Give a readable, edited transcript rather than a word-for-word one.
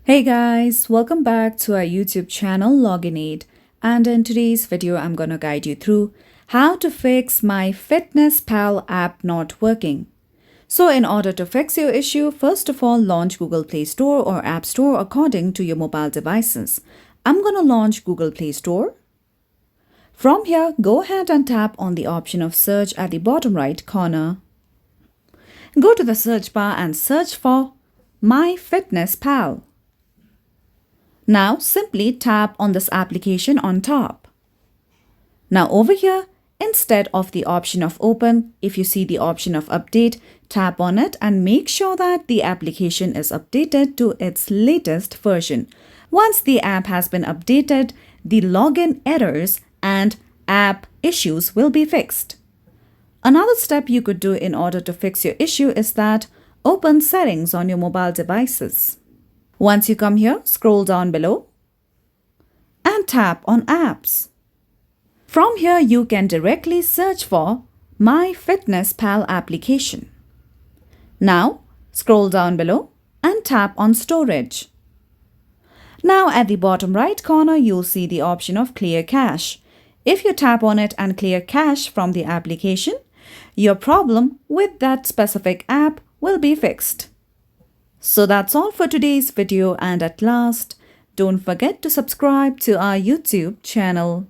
Hey guys, welcome back to our YouTube channel Login Aid, and in today's video I'm gonna guide you through how to fix my MyFitnessPal app not working. So in order to fix your issue, first of all launch Google Play Store or App Store according to your mobile devices. I'm gonna launch Google Play Store. From here, go ahead and tap on the option of search at the bottom right corner. Go to the search bar and search for MyFitnessPal. Now simply tap on this application on top. Now over here, instead of the option of open, if you see the option of update, tap on it and make sure that the application is updated to its latest version. Once the app has been updated, the login errors and app issues will be fixed. Another step you could do in order to fix your issue is that open settings on your mobile devices. Once you come here, scroll down below and tap on apps. From here, you can directly search for MyFitnessPal application. Now, scroll down below and tap on storage. Now at the bottom right corner, you'll see the option of clear cache. If you tap on it and clear cache from the application, your problem with that specific app will be fixed. So that's all for today's video, and at last, don't forget to subscribe to our YouTube channel.